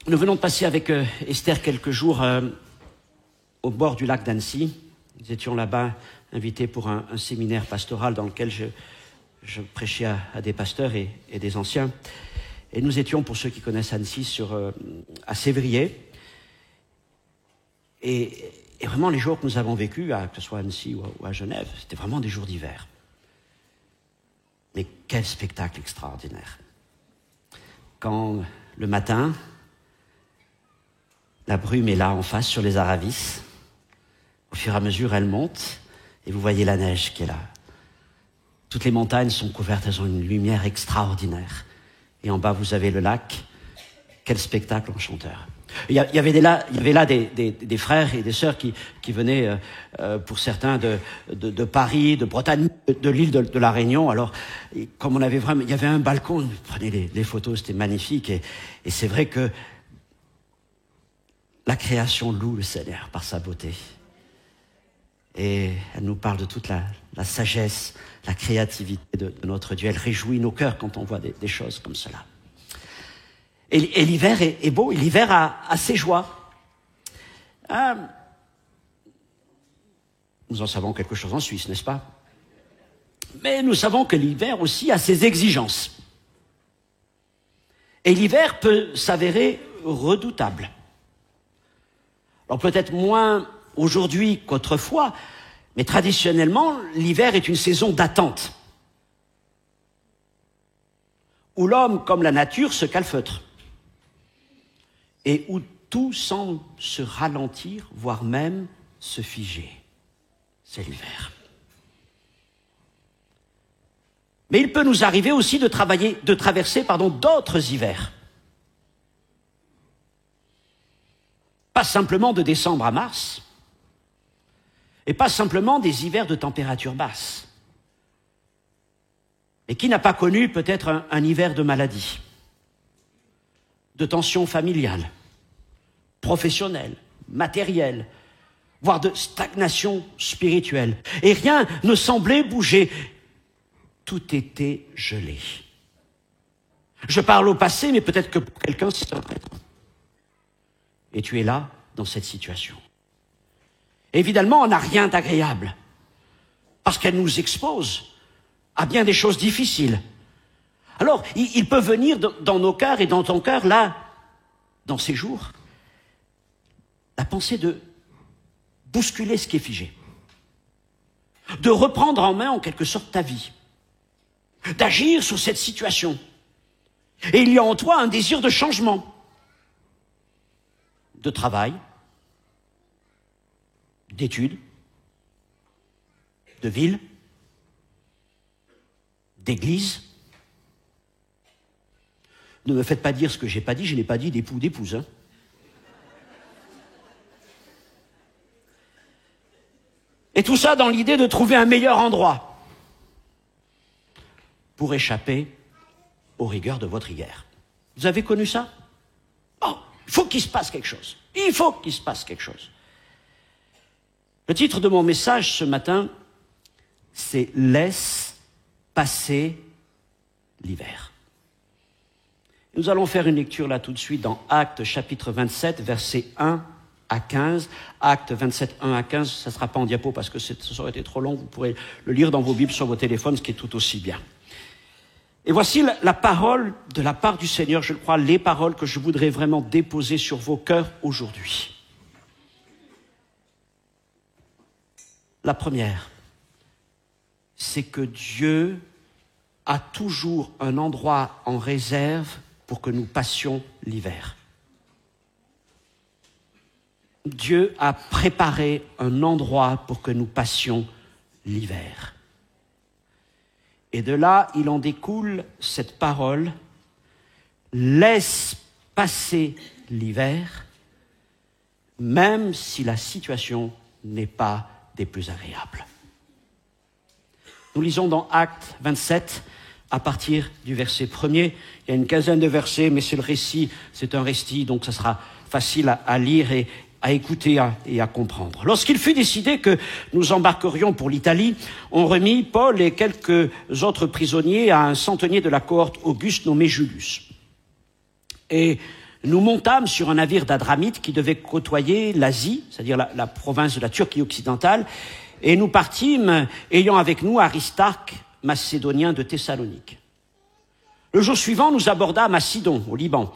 Nous venons de passer avec Esther quelques jours au bord du lac d'Annecy. Nous étions là-bas invités pour un séminaire pastoral dans lequel je prêchais à des pasteurs et des anciens. Et nous étions, pour ceux qui connaissent Annecy, à Sévrier. Et vraiment, les jours que nous avons vécus, que ce soit à Annecy ou à Genève, c'était vraiment des jours d'hiver. Mais quel spectacle extraordinaire. Quand le matin, la brume est là en face sur les Aravis, au fur et à mesure elle monte, et vous voyez la neige qui est là. Toutes les montagnes sont couvertes, elles ont une lumière extraordinaire. Et en bas, vous avez le lac. Quel spectacle enchanteur. Il y avait là des frères et des sœurs qui venaient, pour certains, de Paris, de Bretagne, de l'île de la Réunion. Alors, comme on avait vraiment, il y avait un balcon, vous prenez les photos, c'était magnifique. Et c'est vrai que la création loue le Seigneur par sa beauté. Et elle nous parle de toute la sagesse, la créativité de notre Dieu. Elle réjouit nos cœurs quand on voit des choses comme cela. Et l'hiver est beau, et l'hiver a ses joies. Nous en savons quelque chose en Suisse, n'est-ce pas? Mais nous savons que l'hiver aussi a ses exigences. Et l'hiver peut s'avérer redoutable. Alors peut-être moins aujourd'hui qu'autrefois, mais traditionnellement, l'hiver est une saison d'attente, où l'homme, comme la nature, se calfeutre, et où tout semble se ralentir, voire même se figer. C'est l'hiver. Mais il peut nous arriver aussi de traverser d'autres hivers. Pas simplement de décembre à mars, et pas simplement des hivers de température basse. Et qui n'a pas connu peut-être un hiver de maladie, de tension familiale, professionnelle, matérielle, voire de stagnation spirituelle. Et rien ne semblait bouger. Tout était gelé. Je parle au passé, mais peut-être que pour quelqu'un, c'est un présent. Et tu es là, dans cette situation. Évidemment, on n'a rien d'agréable, parce qu'elle nous expose à bien des choses difficiles. Alors, il peut venir dans nos cœurs et dans ton cœur, là, dans ces jours, la pensée de bousculer ce qui est figé, de reprendre en main en quelque sorte ta vie, d'agir sur cette situation. Et il y a en toi un désir de changement, de travail, d'études, de ville, d'église. Ne me faites pas dire ce que j'ai pas dit, je n'ai pas dit d'époux, d'épouse. Hein. Et tout ça dans l'idée de trouver un meilleur endroit pour échapper aux rigueurs de votre hiver. Vous avez connu ça? Oh, il faut qu'il se passe quelque chose. Il faut qu'il se passe quelque chose. Le titre de mon message ce matin, c'est « Laisse passer l'hiver ». Nous allons faire une lecture là tout de suite dans Actes chapitre 27, versets 1 à 15. Actes 27, 1 à 15, ça ne sera pas en diapo parce que ça aurait été trop long. Vous pourrez le lire dans vos Bibles sur vos téléphones, ce qui est tout aussi bien. Et voici la parole de la part du Seigneur, je crois, les paroles que je voudrais vraiment déposer sur vos cœurs aujourd'hui. La première, c'est que Dieu a toujours un endroit en réserve pour que nous passions l'hiver. Dieu a préparé un endroit pour que nous passions l'hiver. Et de là, il en découle cette parole, laisse passer l'hiver, même si la situation n'est pas des plus agréables. Nous lisons dans Actes 27, à partir du verset 1er. Il y a une quinzaine de versets, mais c'est le récit, c'est un récit, donc ça sera facile à lire et à écouter et à comprendre. Lorsqu'il fut décidé que nous embarquerions pour l'Italie, on remit Paul et quelques autres prisonniers à un centenier de la cohorte Auguste nommé Julius. Et nous montâmes sur un navire d'Adramite qui devait côtoyer l'Asie, c'est-à-dire la province de la Turquie occidentale, et nous partîmes, ayant avec nous Aristarque, macédonien de Thessalonique. Le jour suivant, nous abordâmes à Sidon, au Liban,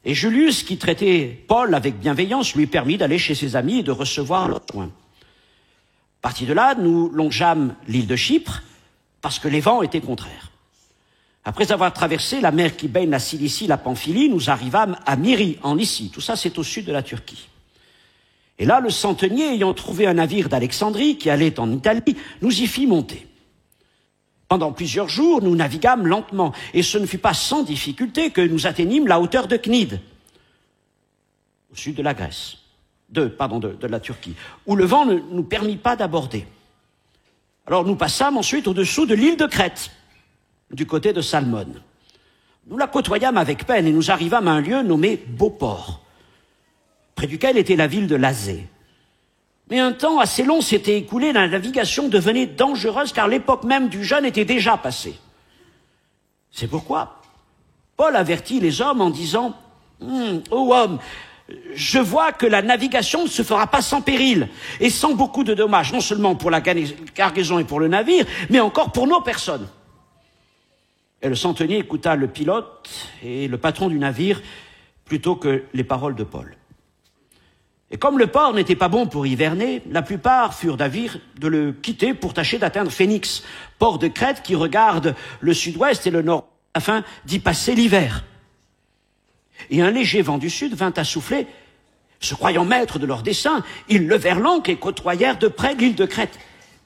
et Julius, qui traitait Paul avec bienveillance, lui permit d'aller chez ses amis et de recevoir leurs soins. Partis de là, nous longeâmes l'île de Chypre, parce que les vents étaient contraires. Après avoir traversé la mer qui baigne la Cilicie, la Pamphylie, nous arrivâmes à Myrie, en Lycie. Tout ça, c'est au sud de la Turquie. Et là, le centenier, ayant trouvé un navire d'Alexandrie qui allait en Italie, nous y fit monter. Pendant plusieurs jours, nous naviguâmes lentement, et ce ne fut pas sans difficulté que nous atteignîmes la hauteur de Cnide, au sud de la Grèce, de la Turquie, où le vent ne nous permit pas d'aborder. Alors nous passâmes ensuite au-dessous de l'île de Crète, du côté de Salmone. Nous la côtoyâmes avec peine et nous arrivâmes à un lieu nommé Beauport, près duquel était la ville de Lazée. Mais un temps assez long s'était écoulé, la navigation devenait dangereuse car l'époque même du jeûne était déjà passée. C'est pourquoi Paul avertit les hommes en disant « Ô homme, je vois que la navigation ne se fera pas sans péril et sans beaucoup de dommages, non seulement pour la cargaison et pour le navire, mais encore pour nos personnes. » Et le centenier écouta le pilote et le patron du navire plutôt que les paroles de Paul. Et comme le port n'était pas bon pour hiverner, la plupart furent d'avis de le quitter pour tâcher d'atteindre Phénix, port de Crète qui regarde le sud-ouest et le nord, afin d'y passer l'hiver. Et un léger vent du sud vint à souffler. Se croyant maîtres de leur dessein, ils levèrent l'ancre et côtoyèrent de près l'île de Crète.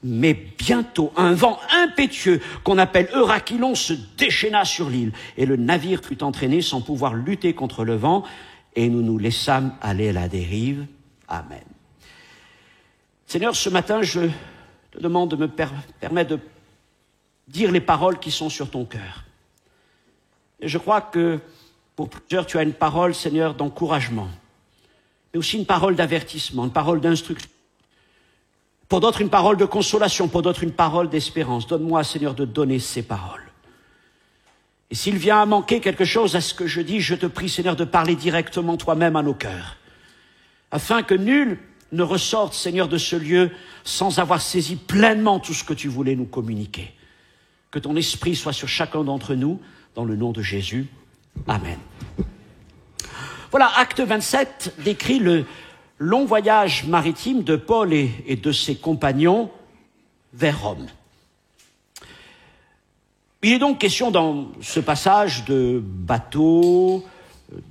Mais bientôt, un vent impétueux qu'on appelle Eurachylon se déchaîna sur l'île, et le navire fut entraîné sans pouvoir lutter contre le vent, et nous nous laissâmes aller à la dérive. Amen. Seigneur, ce matin, je te demande de me permettre de dire les paroles qui sont sur ton cœur. Et je crois que pour plusieurs, tu as une parole, Seigneur, d'encouragement, mais aussi une parole d'avertissement, une parole d'instruction. Pour d'autres, une parole de consolation, pour d'autres, une parole d'espérance. Donne-moi, Seigneur, de donner ces paroles. Et s'il vient à manquer quelque chose à ce que je dis, je te prie, Seigneur, de parler directement toi-même à nos cœurs, afin que nul ne ressorte, Seigneur, de ce lieu sans avoir saisi pleinement tout ce que tu voulais nous communiquer. Que ton esprit soit sur chacun d'entre nous, dans le nom de Jésus. Amen. Voilà, acte 27 décrit le long voyage maritime de Paul et de ses compagnons vers Rome. Il est donc question dans ce passage de bateaux,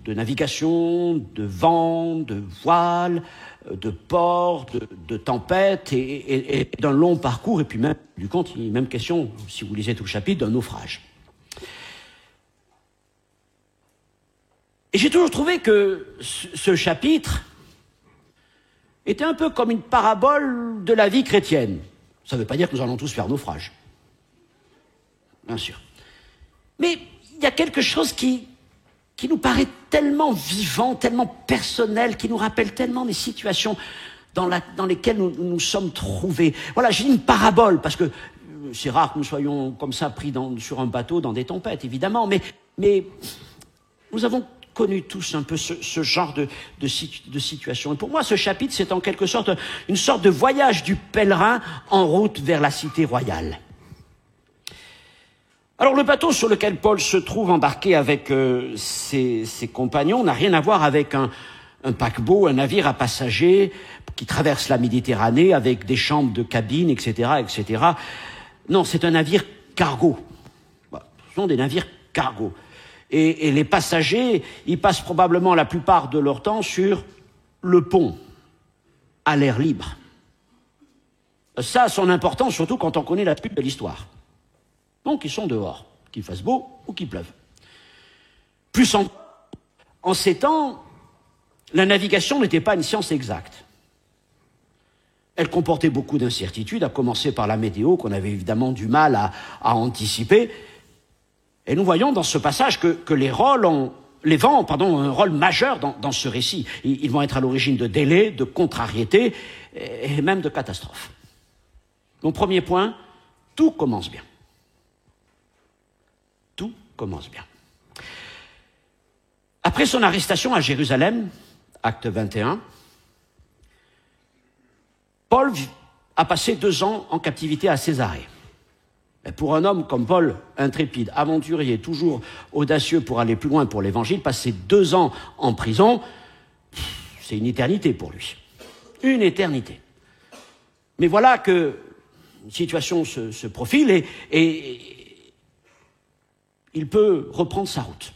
de navigation, de vent, de voile, de port, de tempête et d'un long parcours, et puis même, du compte, il est même question, si vous lisez tout le chapitre, d'un naufrage. Et j'ai toujours trouvé que ce chapitre était un peu comme une parabole de la vie chrétienne. Ça ne veut pas dire que nous allons tous faire naufrage. Bien sûr. Mais il y a quelque chose qui nous paraît tellement vivant, tellement personnel, qui nous rappelle tellement des situations dans lesquelles nous nous sommes trouvés. Voilà, j'ai dit une parabole, parce que c'est rare que nous soyons comme ça pris sur un bateau dans des tempêtes, évidemment, mais nous avons connu tous un peu ce genre de situation. Et pour moi, ce chapitre, c'est en quelque sorte une sorte de voyage du pèlerin en route vers la cité royale. Alors le bateau sur lequel Paul se trouve embarqué avec ses compagnons n'a rien à voir avec un paquebot, un navire à passagers qui traverse la Méditerranée avec des chambres de cabine, etc., etc. Non, c'est un navire cargo. Ce sont des navires cargo. Et les passagers, ils passent probablement la plupart de leur temps sur le pont, à l'air libre. Ça a son importance, surtout quand on connaît la suite de l'histoire. Donc ils sont dehors, qu'il fasse beau ou qu'il pleuve. Plus en ces temps, la navigation n'était pas une science exacte. Elle comportait beaucoup d'incertitudes, à commencer par la météo, qu'on avait évidemment du mal à anticiper. Et nous voyons dans ce passage que les vents ont un rôle majeur dans ce récit. Ils vont être à l'origine de délais, de contrariétés et même de catastrophes. Mon premier point, tout commence bien. Tout commence bien. Après son arrestation à Jérusalem, acte 21, Paul a passé 2 ans en captivité à Césarée. Mais pour un homme comme Paul, intrépide, aventurier, toujours audacieux pour aller plus loin pour l'évangile, passer 2 ans en prison, c'est une éternité pour lui. Une éternité. Mais voilà que une situation se profile et il peut reprendre sa route.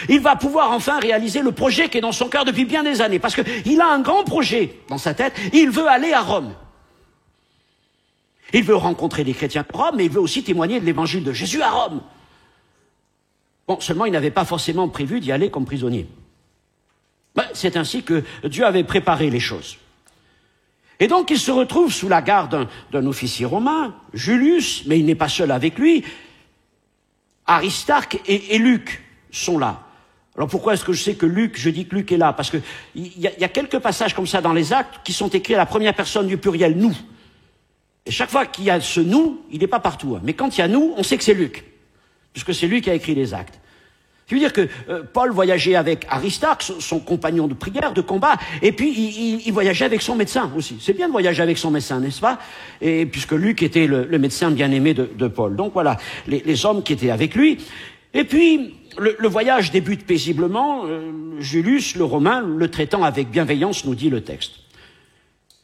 Il va pouvoir enfin réaliser le projet qui est dans son cœur depuis bien des années, parce qu'il a un grand projet dans sa tête, il veut aller à Rome. Il veut rencontrer des chrétiens de Rome, mais il veut aussi témoigner de l'évangile de Jésus à Rome. Bon, seulement il n'avait pas forcément prévu d'y aller comme prisonnier. C'est ainsi que Dieu avait préparé les choses. Et donc il se retrouve sous la garde d'un officier romain, Julius, mais il n'est pas seul avec lui. Aristarque et Luc sont là. Alors pourquoi est-ce que je dis que Luc est là? Parce que il y a quelques passages comme ça dans les Actes qui sont écrits à la première personne du pluriel, nous. Et chaque fois qu'il y a ce nous, il n'est pas partout. Mais quand il y a nous, on sait que c'est Luc, puisque c'est lui qui a écrit les Actes. Je veux dire que Paul voyageait avec Aristarque, son compagnon de prière, de combat, et puis il voyageait avec son médecin aussi. C'est bien de voyager avec son médecin, n'est-ce pas? Et puisque Luc était le médecin bien-aimé de Paul. Donc voilà, les hommes qui étaient avec lui. Et puis, le voyage débute paisiblement, Julius, le Romain, le traitant avec bienveillance, nous dit le texte.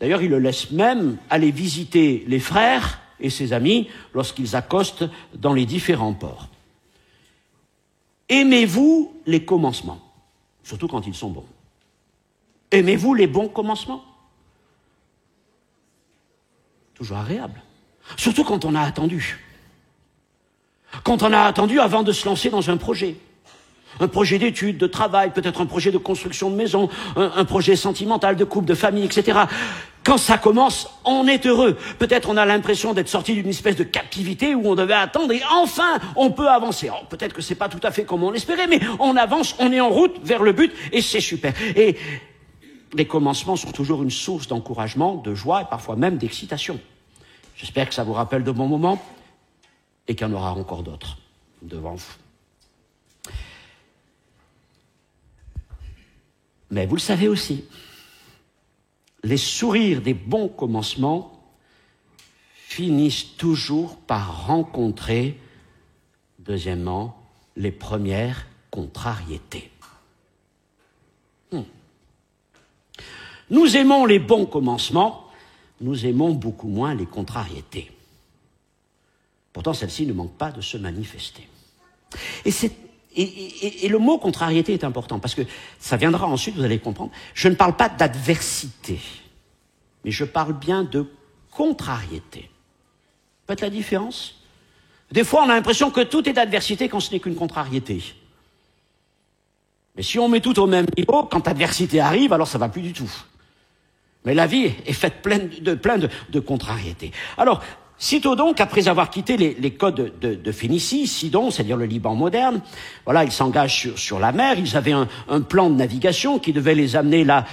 D'ailleurs, il le laisse même aller visiter les frères et ses amis lorsqu'ils accostent dans les différents ports. Aimez-vous les commencements, surtout quand ils sont bons. Aimez-vous les bons commencements? Toujours agréable, surtout quand on a attendu. Quand on a attendu avant de se lancer dans un projet d'études, de travail, peut-être un projet de construction de maison, un projet sentimental, de couple, de famille, etc. Quand ça commence, on est heureux. Peut-être on a l'impression d'être sorti d'une espèce de captivité où on devait attendre et enfin on peut avancer. Alors, peut-être que c'est pas tout à fait comme on l'espérait, mais on avance, on est en route vers le but et c'est super. Et les commencements sont toujours une source d'encouragement, de joie et parfois même d'excitation. J'espère que ça vous rappelle de bons moments et qu'il y en aura encore d'autres devant vous. Mais vous le savez aussi, les sourires des bons commencements finissent toujours par rencontrer, deuxièmement, les premières contrariétés. Nous aimons les bons commencements, nous aimons beaucoup moins les contrariétés. Pourtant, celle-ci ne manque pas de se manifester. Et le mot contrariété est important, parce que ça viendra ensuite, vous allez comprendre. Je ne parle pas d'adversité, mais je parle bien de contrariété. Faites la différence? Des fois, on a l'impression que tout est adversité quand ce n'est qu'une contrariété. Mais si on met tout au même niveau, quand l'adversité arrive, alors ça va plus du tout. Mais la vie est faite pleine de contrariétés. Alors, sitôt donc, après avoir quitté les côtes de Phénicie, Sidon, c'est-à-dire le Liban moderne, voilà, ils s'engagent sur la mer. Ils avaient un plan de navigation qui devait les amener là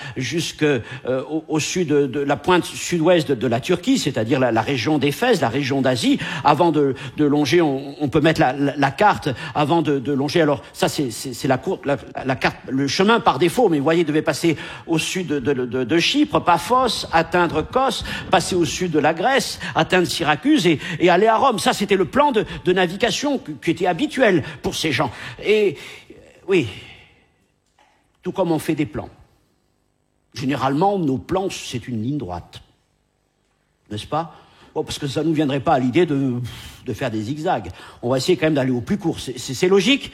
au sud de la pointe sud-ouest de la Turquie, c'est-à-dire la région d'Éphèse, la région d'Asie, avant de longer. On peut mettre la carte avant de longer. Alors ça, c'est la carte, le chemin par défaut. Mais vous voyez, ils devaient passer au sud de Chypre, Paphos, atteindre Kos, passer au sud de la Grèce, atteindre Syracuse et aller à Rome. Ça, c'était le plan de navigation qui était habituel pour ces gens. Et oui, tout comme on fait des plans. Généralement, nos plans, c'est une ligne droite. N'est-ce pas? Bon, parce que ça ne nous viendrait pas à l'idée de faire des zigzags. On va essayer quand même d'aller au plus court. C'est logique.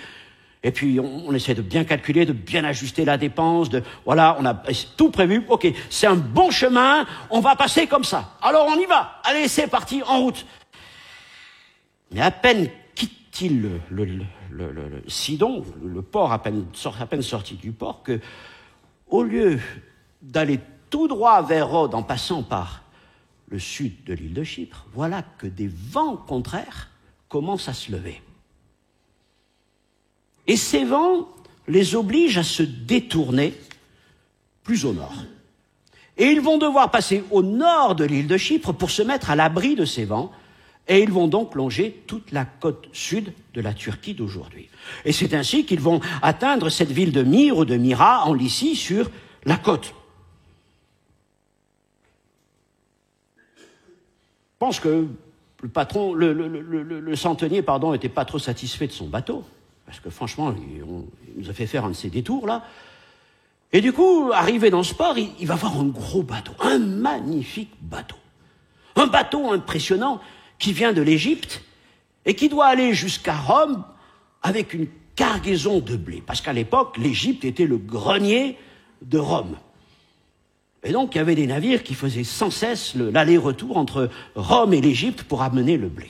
Et puis, on essaie de bien calculer, de bien ajuster la dépense, voilà, on a tout prévu. Ok, c'est un bon chemin, on va passer comme ça. Alors, on y va. Allez, c'est parti, en route. Mais à peine quitte-t-il le Sidon, le port, à peine sorti du port, que, au lieu d'aller tout droit vers Rhodes en passant par le sud de l'île de Chypre, voilà que des vents contraires commencent à se lever. Et ces vents les obligent à se détourner plus au nord. Et ils vont devoir passer au nord de l'île de Chypre pour se mettre à l'abri de ces vents Et ils vont donc longer toute la côte sud de la Turquie d'aujourd'hui. Et c'est ainsi qu'ils vont atteindre cette ville de Myre ou de Myra en Lycie sur la côte. Je pense que le patron, le centenier, pardon, n'était pas trop satisfait de son bateau, parce que franchement, il nous a fait faire un de ces détours là. Et du coup, arrivé dans ce port, il va voir un gros bateau, un magnifique bateau, un bateau impressionnant qui vient de l'Égypte et qui doit aller jusqu'à Rome avec une cargaison de blé, parce qu'à l'époque, l'Égypte était le grenier de Rome. Et donc, il y avait des navires qui faisaient sans cesse l'aller-retour entre Rome et l'Égypte pour amener le blé.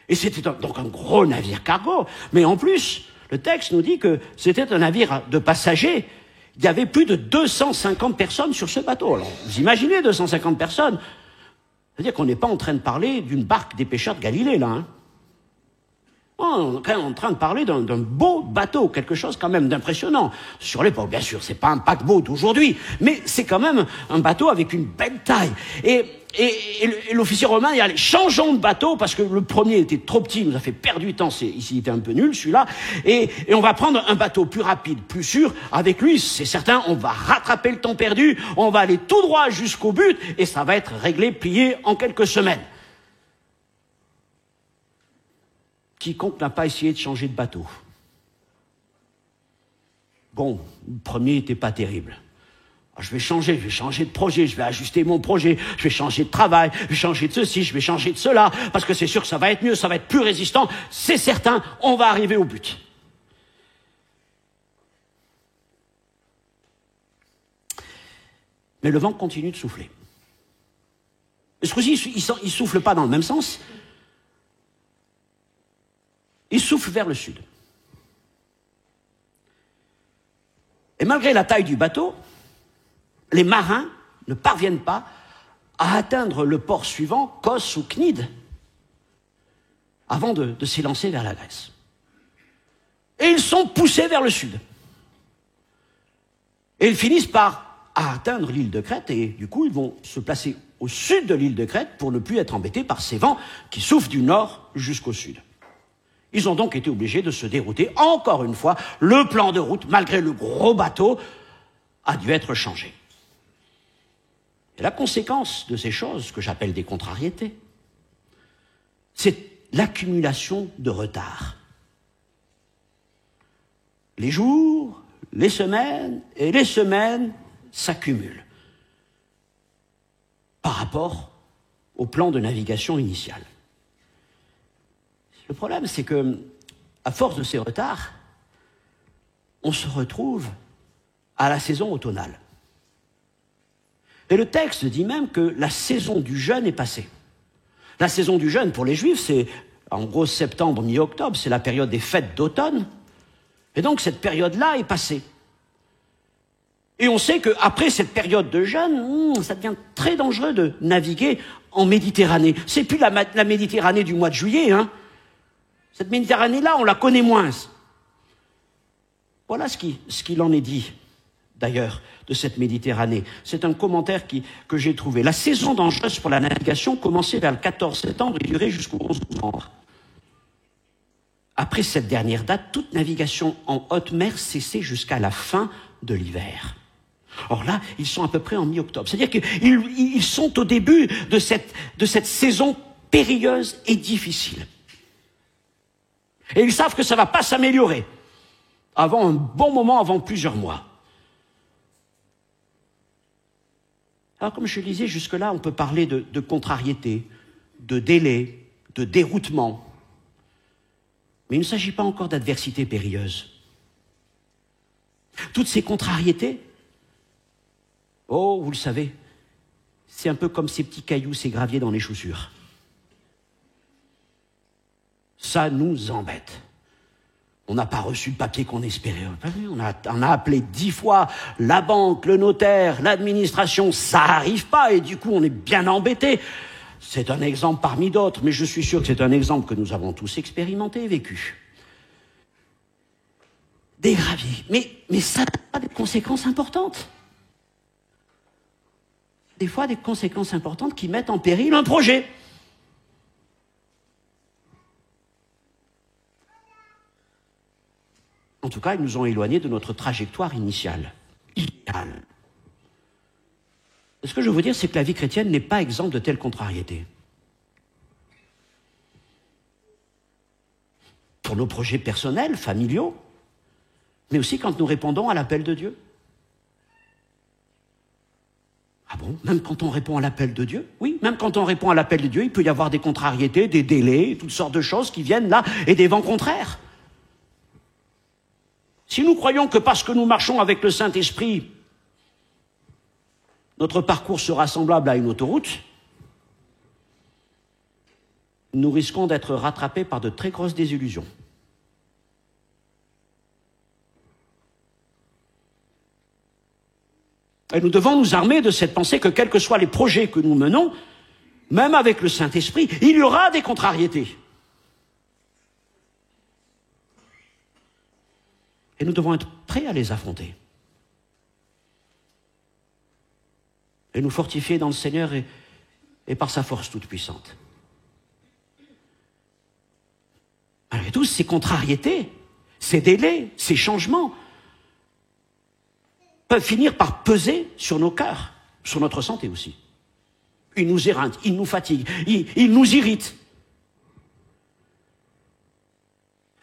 Et c'était donc un gros navire cargo. Mais en plus, le texte nous dit que c'était un navire de passagers. Il y avait plus de 250 personnes sur ce bateau. Alors, vous imaginez 250 personnes? C'est-à-dire qu'on n'est pas en train de parler d'une barque des pêcheurs de Galilée, là. Hein. On est en train de parler d'un beau bateau, quelque chose quand même d'impressionnant. Sur l'époque, bien sûr, c'est pas un paquebot d'aujourd'hui, mais c'est quand même un bateau avec une belle taille. Et l'officier romain, il y a les changeons de bateau, parce que le premier était trop petit, il nous a fait perdre du temps, ici il était un peu nul, celui-là, et on va prendre un bateau plus rapide, plus sûr, avec lui, c'est certain, on va rattraper le temps perdu, on va aller tout droit jusqu'au but, et ça va être réglé, plié en quelques semaines. Quiconque n'a pas essayé de changer de bateau. Bon, le premier n'était pas terrible. Alors, je vais changer de projet, je vais ajuster mon projet, je vais changer de travail, je vais changer de ceci, je vais changer de cela, parce que c'est sûr que ça va être mieux, ça va être plus résistant, c'est certain, on va arriver au but. Mais le vent continue de souffler. Et ce coup-ci, il ne souffle pas dans le même sens. Il souffle vers le sud. Et malgré la taille du bateau, les marins ne parviennent pas à atteindre le port suivant, Kos ou Cnide, avant de s'élancer vers la Grèce. Et ils sont poussés vers le sud. Et ils finissent par atteindre l'île de Crète, et du coup, ils vont se placer au sud de l'île de Crète pour ne plus être embêtés par ces vents qui soufflent du nord jusqu'au sud. Ils ont donc été obligés de se dérouter. Encore une fois, le plan de route, malgré le gros bateau, a dû être changé. Et la conséquence de ces choses, que j'appelle des contrariétés, c'est l'accumulation de retard. Les jours, les semaines, et les semaines s'accumulent par rapport au plan de navigation initial. Le problème, c'est que, à force de ces retards, on se retrouve à la saison automnale. Et le texte dit même que la saison du jeûne est passée. La saison du jeûne, pour les Juifs, c'est en gros septembre, mi-octobre, c'est la période des fêtes d'automne. Et donc cette période-là est passée. Et on sait qu'après cette période de jeûne, ça devient très dangereux de naviguer en Méditerranée. C'est plus la Méditerranée du mois de juillet, hein. Cette Méditerranée-là, on la connaît moins. Voilà ce qu'il en est dit, d'ailleurs, de cette Méditerranée. C'est un commentaire que j'ai trouvé. La saison dangereuse pour la navigation commençait vers le 14 septembre et durait jusqu'au 11 novembre. Après cette dernière date, toute navigation en haute mer cessait jusqu'à la fin de l'hiver. Or là, ils sont à peu près en mi-octobre. C'est-à-dire qu'ils sont au début de cette saison périlleuse et difficile. Et ils savent que ça ne va pas s'améliorer avant un bon moment, avant plusieurs mois. Alors, comme je le disais, jusque-là, on peut parler de contrariété, de délai, de déroutement. Mais il ne s'agit pas encore d'adversité périlleuse. Toutes ces contrariétés, oh, vous le savez, c'est un peu comme ces petits cailloux, ces graviers dans les chaussures. Ça nous embête. On n'a pas reçu le papier qu'on espérait. On a appelé 10 fois la banque, le notaire, l'administration. Ça n'arrive pas et du coup, on est bien embêté. C'est un exemple parmi d'autres, mais je suis sûr que c'est un exemple que nous avons tous expérimenté et vécu. Des graviers. Mais ça a des conséquences importantes. Des fois, des conséquences importantes qui mettent en péril un projet. En tout cas, ils nous ont éloignés de notre trajectoire initiale, idéale. Ce que je veux vous dire, c'est que la vie chrétienne n'est pas exempte de telles contrariétés. Pour nos projets personnels, familiaux, mais aussi quand nous répondons à l'appel de Dieu. Ah bon? Même quand on répond à l'appel de Dieu? Oui, même quand on répond à l'appel de Dieu, il peut y avoir des contrariétés, des délais, toutes sortes de choses qui viennent là, et des vents contraires. Si nous croyons que parce que nous marchons avec le Saint-Esprit, notre parcours sera semblable à une autoroute, nous risquons d'être rattrapés par de très grosses désillusions. Et nous devons nous armer de cette pensée que quels que soient les projets que nous menons, même avec le Saint-Esprit, il y aura des contrariétés. Et nous devons être prêts à les affronter. Et nous fortifier dans le Seigneur et par sa force toute puissante. Malgré tout, ces contrariétés, ces délais, ces changements peuvent finir par peser sur nos cœurs, sur notre santé aussi. Ils nous éreintent, ils nous fatiguent, ils nous irritent.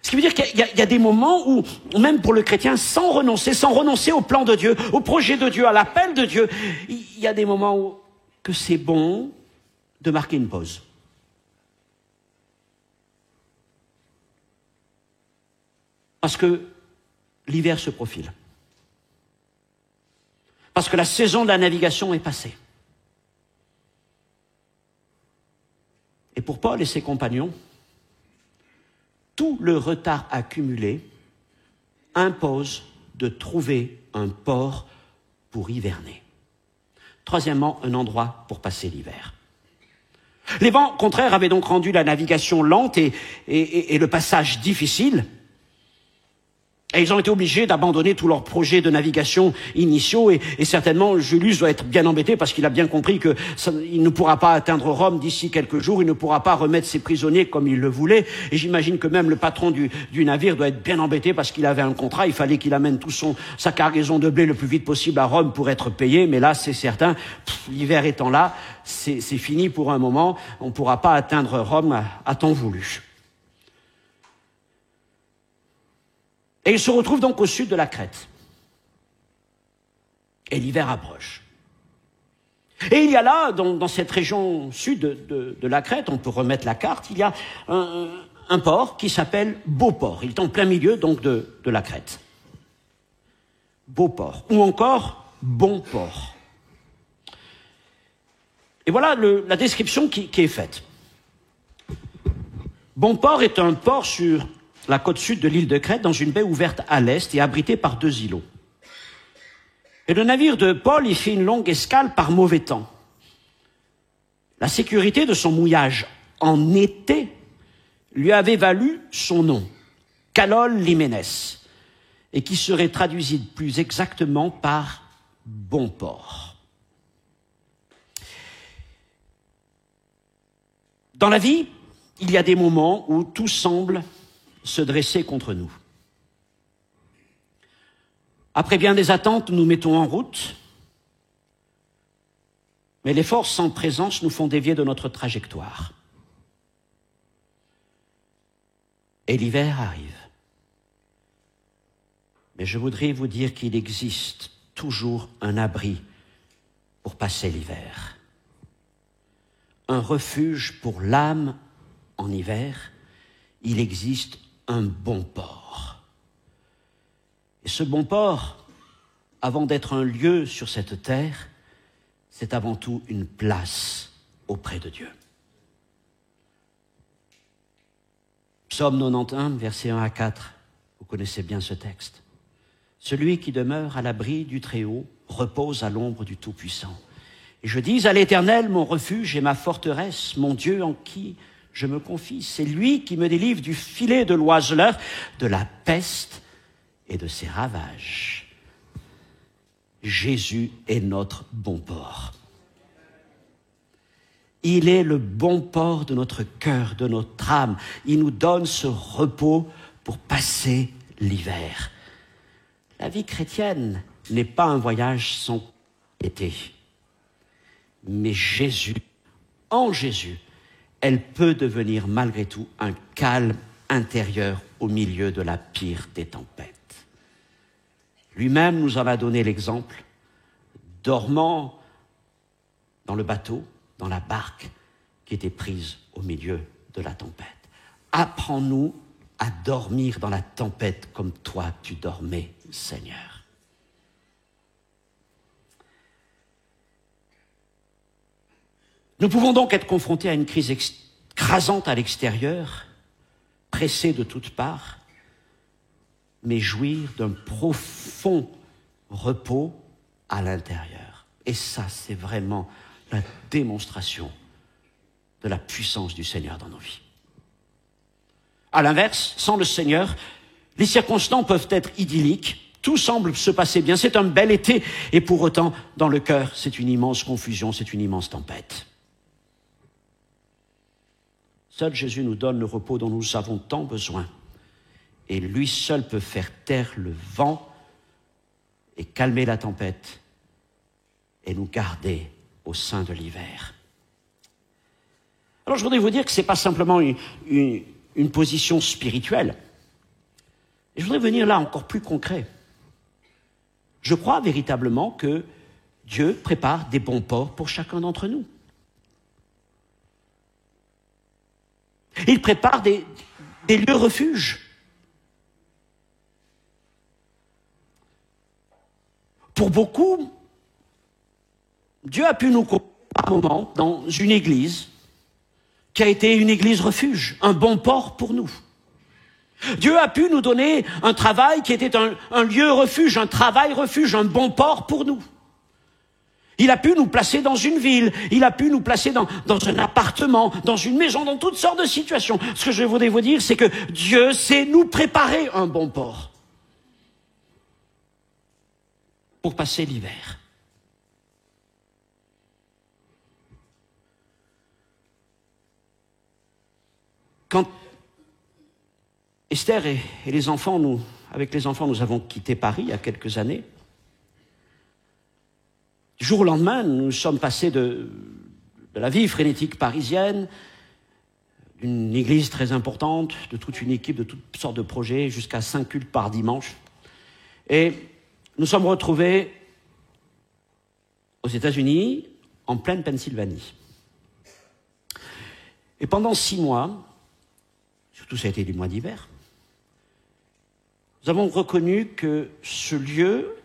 Ce qui veut dire qu'il y a des moments où, même pour le chrétien, sans renoncer au plan de Dieu, au projet de Dieu, à l'appel de Dieu, il y a des moments où que c'est bon de marquer une pause. Parce que l'hiver se profile. Parce que la saison de la navigation est passée. Et pour Paul et ses compagnons, tout le retard accumulé impose de trouver un port pour hiverner. Troisièmement, un endroit pour passer l'hiver. Les vents contraires avaient donc rendu la navigation lente et le passage difficile. Et ils ont été obligés d'abandonner tous leurs projets de navigation initiaux et certainement Julius doit être bien embêté parce qu'il a bien compris qu'il ne pourra pas atteindre Rome d'ici quelques jours, il ne pourra pas remettre ses prisonniers comme il le voulait. Et j'imagine que même le patron du navire doit être bien embêté parce qu'il avait un contrat, il fallait qu'il amène sa cargaison de blé le plus vite possible à Rome pour être payé. Mais là, c'est certain, l'hiver étant là, c'est fini pour un moment, on ne pourra pas atteindre Rome à temps voulu. Et il se retrouve donc au sud de la Crète. Et l'hiver approche. Et il y a là, dans cette région sud de la Crète, on peut remettre la carte, il y a un port qui s'appelle Beauport. Il est en plein milieu donc de la Crète. Beauport. Ou encore Bonport. Et voilà la description qui est faite. Bonport est un port sur la côte sud de l'île de Crète, dans une baie ouverte à l'est et abritée par 2 îlots. Et le navire de Paul y fait une longue escale par mauvais temps. La sécurité de son mouillage en été lui avait valu son nom, Calol Liménès, et qui serait traduit plus exactement par bon port. Dans la vie, il y a des moments où tout semble se dresser contre nous. Après bien des attentes, nous mettons en route, mais les forces sans présence nous font dévier de notre trajectoire. Et l'hiver arrive. Mais je voudrais vous dire qu'il existe toujours un abri pour passer l'hiver. Un refuge pour l'âme en hiver, il existe un bon port. Et ce bon port, avant d'être un lieu sur cette terre, c'est avant tout une place auprès de Dieu. Psaume 91, versets 1 à 4, vous connaissez bien ce texte. Celui qui demeure à l'abri du Très-Haut repose à l'ombre du Tout-Puissant. Et je dis à l'Éternel, mon refuge et ma forteresse, mon Dieu en qui je me confie. C'est lui qui me délivre du filet de l'oiseleur, de la peste et de ses ravages. Jésus est notre bon port. Il est le bon port de notre cœur, de notre âme. Il nous donne ce repos pour passer l'hiver. La vie chrétienne n'est pas un voyage sans été. Mais Jésus, en Jésus, elle peut devenir malgré tout un calme intérieur au milieu de la pire des tempêtes. Lui-même nous en a donné l'exemple, dormant dans le bateau, dans la barque qui était prise au milieu de la tempête. Apprends-nous à dormir dans la tempête comme toi tu dormais, Seigneur. Nous pouvons donc être confrontés à une crise écrasante à l'extérieur, pressés de toutes parts, mais jouir d'un profond repos à l'intérieur. Et ça, c'est vraiment la démonstration de la puissance du Seigneur dans nos vies. À l'inverse, sans le Seigneur, les circonstances peuvent être idylliques, tout semble se passer bien, c'est un bel été, et pour autant, dans le cœur, c'est une immense confusion, c'est une immense tempête. Seul Jésus nous donne le repos dont nous avons tant besoin. Et lui seul peut faire taire le vent et calmer la tempête et nous garder au sein de l'hiver. Alors je voudrais vous dire que ce n'est pas simplement une position spirituelle. Et je voudrais venir là encore plus concret. Je crois véritablement que Dieu prépare des bons ports pour chacun d'entre nous. Il prépare des lieux refuges. Pour beaucoup, Dieu a pu nous conduire par moment dans une église qui a été une église refuge, un bon port pour nous. Dieu a pu nous donner un travail qui était un lieu refuge, un travail refuge, un bon port pour nous. Il a pu nous placer dans une ville, il a pu nous placer dans un appartement, dans une maison, dans toutes sortes de situations. Ce que je voudrais vous dire, c'est que Dieu sait nous préparer un bon port pour passer l'hiver. Quand Esther et les enfants, avec les enfants, nous avons quitté Paris il y a quelques années, du jour au lendemain, nous sommes passés de la vie frénétique parisienne, d'une église très importante, de toute une équipe, de toutes sortes de projets, jusqu'à 5 cultes par dimanche. Et nous sommes retrouvés aux États-Unis, en pleine Pennsylvanie. Et pendant 6 mois, surtout ça a été des mois d'hiver, nous avons reconnu que ce lieu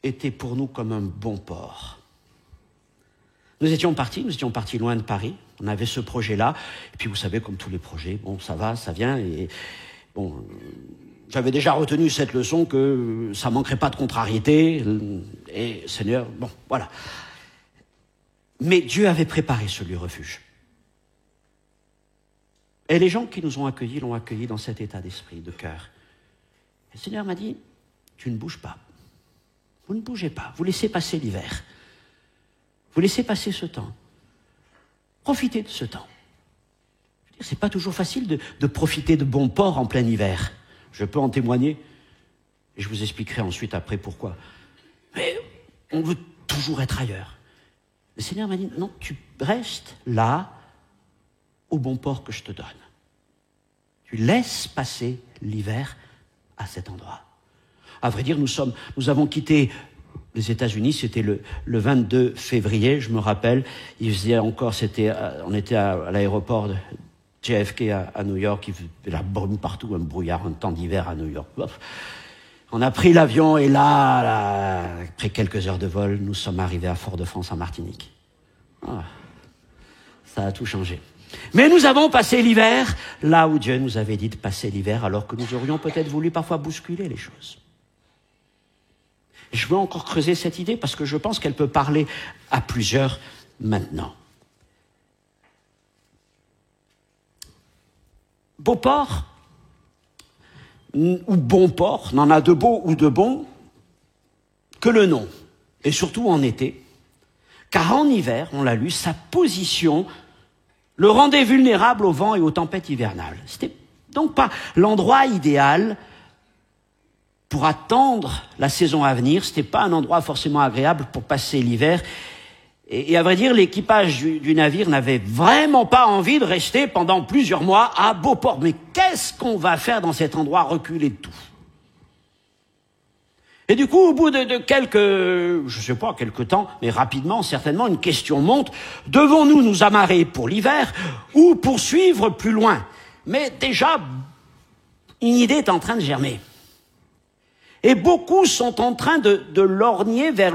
était pour nous comme un bon port. Nous étions partis loin de Paris, on avait ce projet-là, et puis vous savez, comme tous les projets, bon, ça va, ça vient, et bon, j'avais déjà retenu cette leçon que ça manquerait pas de contrariété, et Seigneur, bon, voilà. Mais Dieu avait préparé ce lieu refuge. Et les gens qui nous ont accueillis l'ont accueilli dans cet état d'esprit, de cœur. Et le Seigneur m'a dit, tu ne bouges pas. Vous ne bougez pas, vous laissez passer l'hiver. Vous laissez passer ce temps. Profitez de ce temps. C'est pas toujours facile de profiter de bons ports en plein hiver. Je peux en témoigner, et je vous expliquerai ensuite après pourquoi. Mais on veut toujours être ailleurs. Le Seigneur m'a dit, non, tu restes là, au bon port que je te donne. Tu laisses passer l'hiver à cet endroit. À vrai dire, nous avons quitté les États-Unis, c'était le 22 février, je me rappelle. Il faisait encore, on était à l'aéroport de JFK à New York, il faisait la brume partout, un brouillard, un temps d'hiver à New York. On a pris l'avion et là, après quelques heures de vol, nous sommes arrivés à Fort-de-France en Martinique. Ça a tout changé. Mais nous avons passé l'hiver là où Dieu nous avait dit de passer l'hiver, alors que nous aurions peut-être voulu parfois bousculer les choses. Je veux encore creuser cette idée parce que je pense qu'elle peut parler à plusieurs maintenant. Beau port ou bon port, n'en a de beau ou de bon que le nom, et surtout en été. Car en hiver, on l'a lu, sa position le rendait vulnérable au vent et aux tempêtes hivernales. C'était donc pas l'endroit idéal pour attendre la saison à venir. Ce n'était pas un endroit forcément agréable pour passer l'hiver. Et à vrai dire, l'équipage du navire n'avait vraiment pas envie de rester pendant plusieurs mois à Beauport. Mais qu'est-ce qu'on va faire dans cet endroit reculé de tout? Et du coup, au bout de quelques temps, mais rapidement, certainement, une question monte. Devons-nous nous amarrer pour l'hiver ou poursuivre plus loin? Mais déjà, une idée est en train de germer. Et beaucoup sont en train de lorgner vers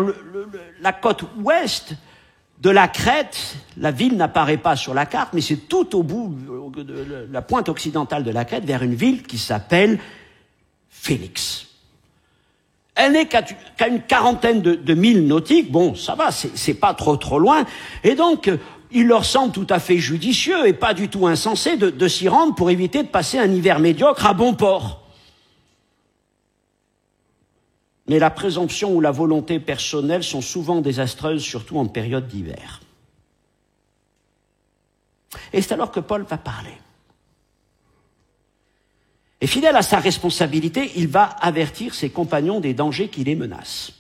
la côte ouest de la Crète. La ville n'apparaît pas sur la carte, mais c'est tout au bout de la pointe occidentale de la Crète, vers une ville qui s'appelle Phénix. Elle n'est qu'à une quarantaine de milles nautiques. Bon, ça va, c'est pas trop loin. Et donc, il leur semble tout à fait judicieux et pas du tout insensé de s'y rendre pour éviter de passer un hiver médiocre à bon port. Mais la présomption ou la volonté personnelle sont souvent désastreuses, surtout en période d'hiver. Et c'est alors que Paul va parler. Et fidèle à sa responsabilité, il va avertir ses compagnons des dangers qui les menacent.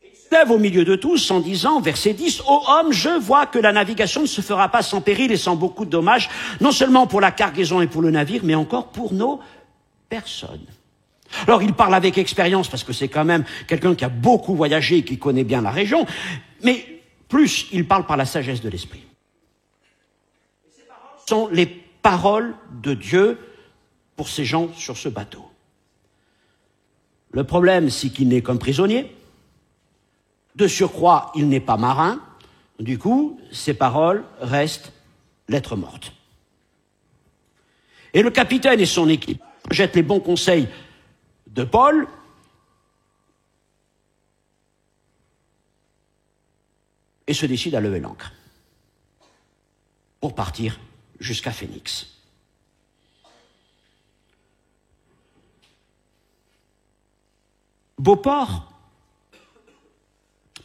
Il se lève au milieu de tous en disant, verset 10, « Ô hommes, je vois que la navigation ne se fera pas sans péril et sans beaucoup de dommages, non seulement pour la cargaison et pour le navire, mais encore pour nos personnes. » Alors il parle avec expérience parce que c'est quand même quelqu'un qui a beaucoup voyagé et qui connaît bien la région, mais plus il parle par la sagesse de l'esprit. Ces paroles sont les paroles de Dieu pour ces gens sur ce bateau. Le problème, c'est qu'il n'est qu'un prisonnier. De surcroît, il n'est pas marin. Du coup, ces paroles restent lettre morte. Et le capitaine et son équipe jettent les bons conseils de Paul et se décident à lever l'ancre pour partir jusqu'à Phénix. Beauport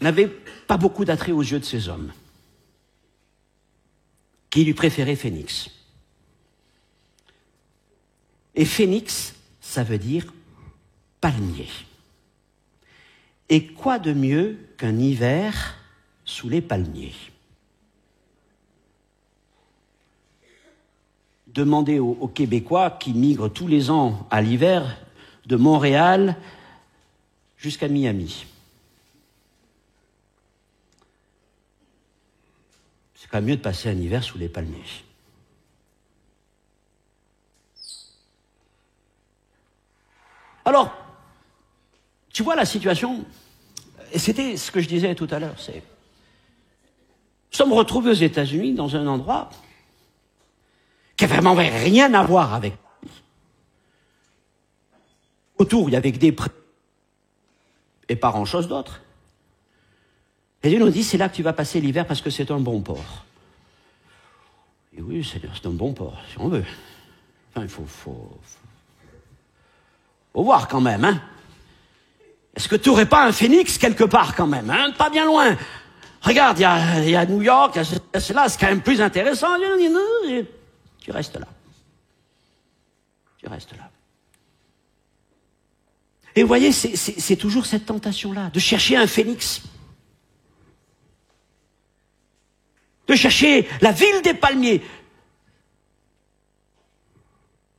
n'avait pas beaucoup d'attrait aux yeux de ces hommes qui lui préféraient Phénix. Et Phénix, ça veut dire palmier. Et quoi de mieux qu'un hiver sous les palmiers? Demandez aux Québécois qui migrent tous les ans à l'hiver de Montréal jusqu'à Miami. C'est quand même mieux de passer un hiver sous les palmiers. Alors, tu vois la situation, et c'était ce que je disais tout à l'heure, nous sommes retrouvés aux États-Unis dans un endroit qui n'a vraiment rien à voir avec. Autour, il y avait que des prés et pas grand-chose d'autre. Et Dieu nous dit, c'est là que tu vas passer l'hiver parce que c'est un bon port. Et oui, Seigneur, c'est un bon port, si on veut. Enfin, il faut voir quand même, hein. Est-ce que tu n'aurais pas un Phénix quelque part quand même, hein? Pas bien loin. Regarde, il y a New York, c'est là, c'est quand même plus intéressant. Tu restes là. Tu restes là. Et vous voyez, c'est toujours cette tentation-là, de chercher un Phénix. De chercher la ville des palmiers.